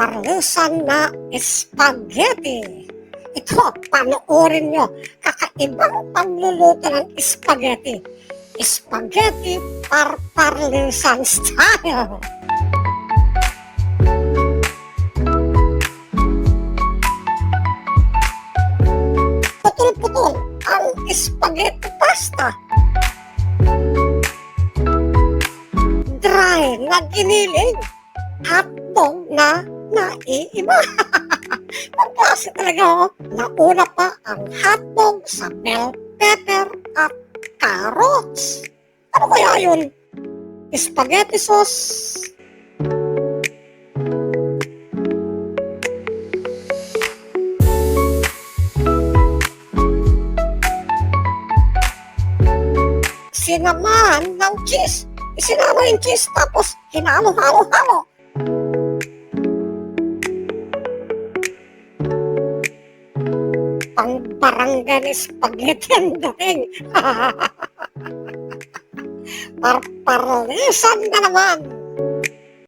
parparlusan na spaghetti. Ito, panoorin nyo, kakaibang pagluluto ng spaghetti. Spaghetti parparlusan style. Putol-putol ang spaghetti pasta. Dry na giniling. Hotdog na naiiba. Ang klase talaga, nauna pa ang hotdog sa bell pepper at carrots. Ano kaya yun? Spaghetti sauce. Sinamahan ng cheese. Isinama yung cheese tapos hinalo-halo-halo. Pang barangay spaghetti ang dating. Parparalisan na naman.